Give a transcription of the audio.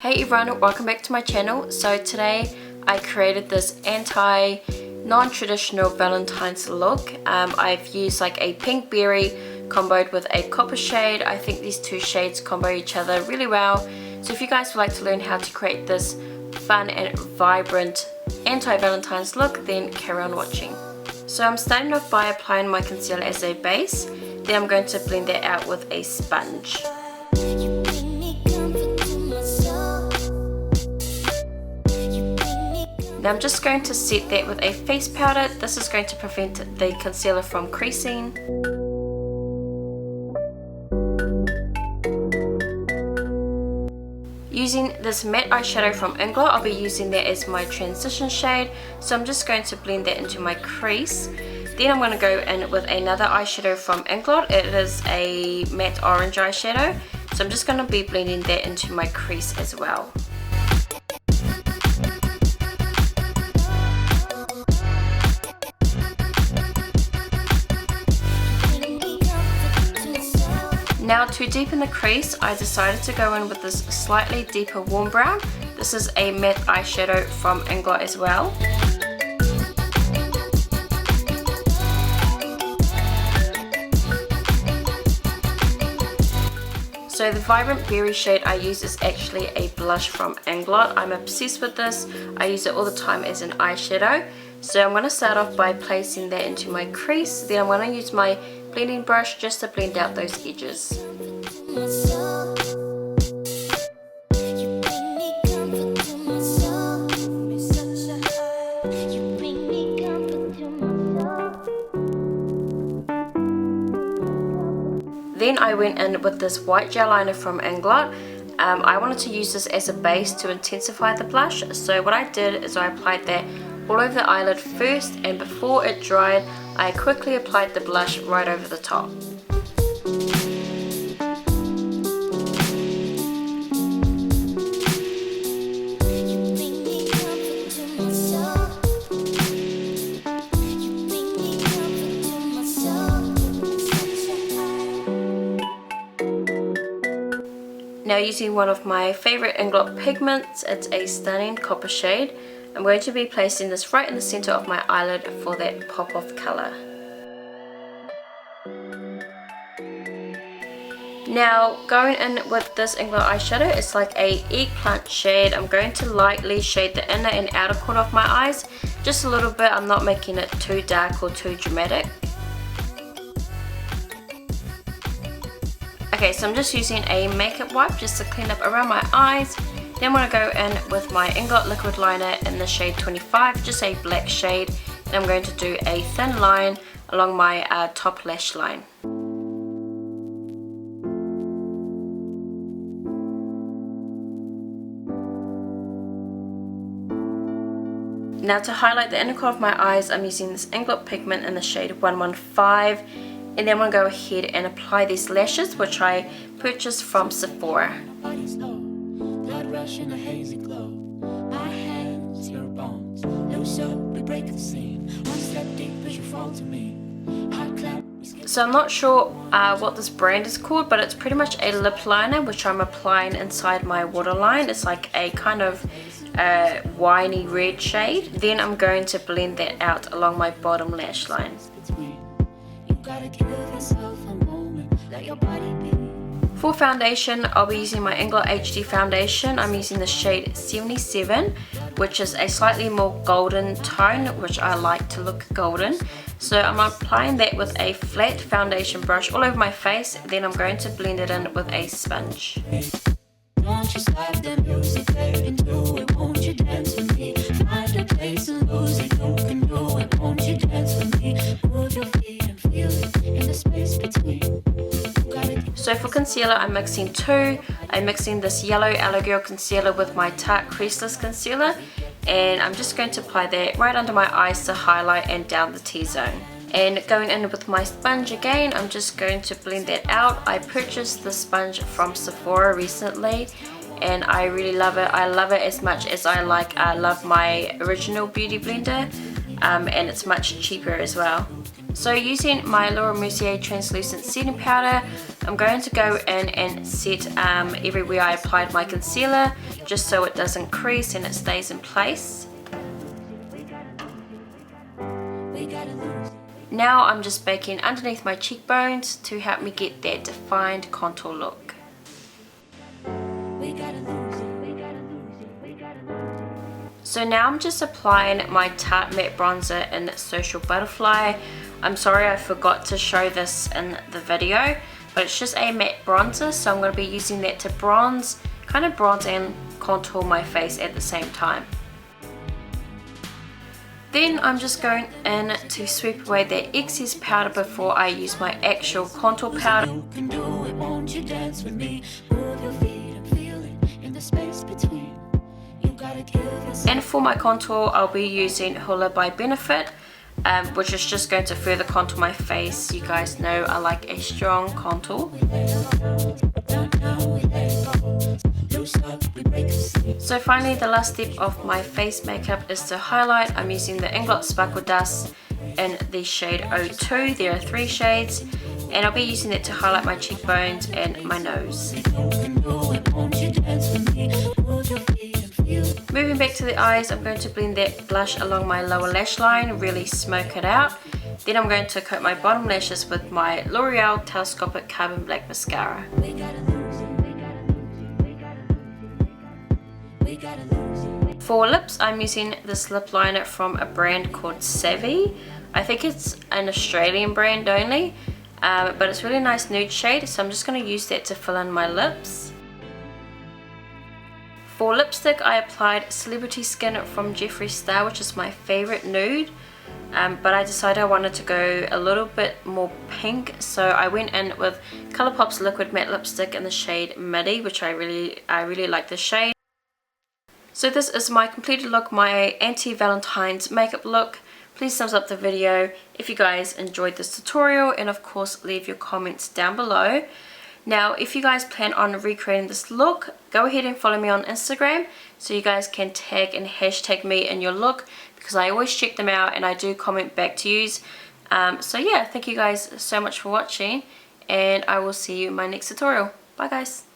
Hey everyone, welcome back to my channel. So today I created this non-traditional Valentine's look. I've used like a pink berry comboed with a copper shade. I think these two shades combo each other really well. So if you guys would like to learn how to create this fun and vibrant anti-Valentine's look, then carry on watching. So I'm starting off by applying my concealer as a base. Then I'm going to blend that out with a sponge. Now I'm just going to set that with a face powder. This is going to prevent the concealer from creasing. Using this matte eyeshadow from Inglot, I'll be using that as my transition shade. So I'm just going to blend that into my crease. Then I'm going to go in with another eyeshadow from Inglot. It is a matte orange eyeshadow. So I'm just going to be blending that into my crease as well. Now to deepen the crease, I decided to go in with this slightly deeper warm brown. This is a matte eyeshadow from Inglot as well. So the vibrant berry shade I use is actually a blush from Inglot. I'm obsessed with this. I use it all the time as an eyeshadow. So I'm going to start off by placing that into my crease. Then I'm going to use my blending brush just to blend out those edges. Then I went in with this white gel liner from Inglot. I wanted to use this as a base to intensify the blush. So what I did is I applied that all over the eyelid first, and before it dried I quickly applied the blush right over the top. Now using one of my favorite Inglot pigments, it's a stunning copper shade. I'm going to be placing this right in the center of my eyelid for that pop of color. Now going in with this Inglot eyeshadow, it's like a eggplant shade. I'm going to lightly shade the inner and outer corner of my eyes, just a little bit. I'm not making it too dark or too dramatic. Okay, so I'm just using a makeup wipe just to clean up around my eyes. Then I'm going to go in with my Inglot liquid liner in the shade 25, just a black shade, and I'm going to do a thin line along my top lash line. Now to highlight the inner corner of my eyes, I'm using this Inglot pigment in the shade 115, and then I'm going to go ahead and apply these lashes, which I purchased from Sephora. In a hazy glow, our hands, your bones, no soap, we break the scene, one step deep as you fall to me. So I'm not sure what this brand is called, but it's pretty much a lip liner which I'm applying inside my waterline. It's like a kind of winey red shade. Then I'm going to blend that out along my bottom lash line. For foundation, I'll be using my Inglot HD foundation. I'm using the shade 77, which is a slightly more golden tone, which I like to look golden. So I'm applying that with a flat foundation brush all over my face. Then I'm going to blend it in with a sponge. Won't you slide the music there into it? Won't you dance with me? Find a place and lose it. You can do it. Won't you dance with me? Move your feet and feel it in the space between. So for concealer, I'm mixing two. I'm mixing this yellow Aloe Girl concealer with my Tarte Creaseless concealer, and I'm just going to apply that right under my eyes to highlight and down the T-zone. And going in with my sponge again, I'm just going to blend that out. I purchased the sponge from Sephora recently and I really love it. I love it as much as I love my original beauty blender, and it's much cheaper as well. So using my Laura Mercier translucent setting powder, I'm going to go in and set everywhere I applied my concealer, just so it doesn't crease and it stays in place. Now I'm just baking underneath my cheekbones to help me get that defined contour look. So now I'm just applying my Tarte Matte Bronzer in Social Butterfly. I'm sorry I forgot to show this in the video, but it's just a matte bronzer, so I'm going to be using that to bronze, kind of bronze and contour my face at the same time. Then I'm just going in to sweep away that excess powder before I use my actual contour powder. And for my contour, I'll be using Hoola by Benefit, which is just going to further contour my face. You guys know I like a strong contour. So finally, the last step of my face makeup is to highlight. I'm using the Inglot Sparkle Dust in the shade 02. There are 3 shades, and I'll be using it to highlight my cheekbones and my nose. Moving back to the eyes, I'm going to blend that blush along my lower lash line, really smoke it out. Then I'm going to coat my bottom lashes with my L'Oreal Telescopic Carbon Black Mascara. For lips, I'm using this lip liner from a brand called Savvy. I think it's an Australian brand only, but it's a really nice nude shade, so I'm just going to use that to fill in my lips. For lipstick, I applied Celebrity Skin from Jeffree Star, which is my favorite nude, but I decided I wanted to go a little bit more pink, so I went in with Colourpop's liquid matte lipstick in the shade Midi, which I really like the shade. So this is my completed look, my anti-Valentine's makeup look. Please thumbs up the video if you guys enjoyed this tutorial, and of course leave your comments down below. Now if you guys plan on recreating this look, go ahead and follow me on Instagram so you guys can tag and hashtag me in your look, because I always check them out and I do comment back to you. So yeah, thank you guys so much for watching, and I will see you in my next tutorial. Bye guys.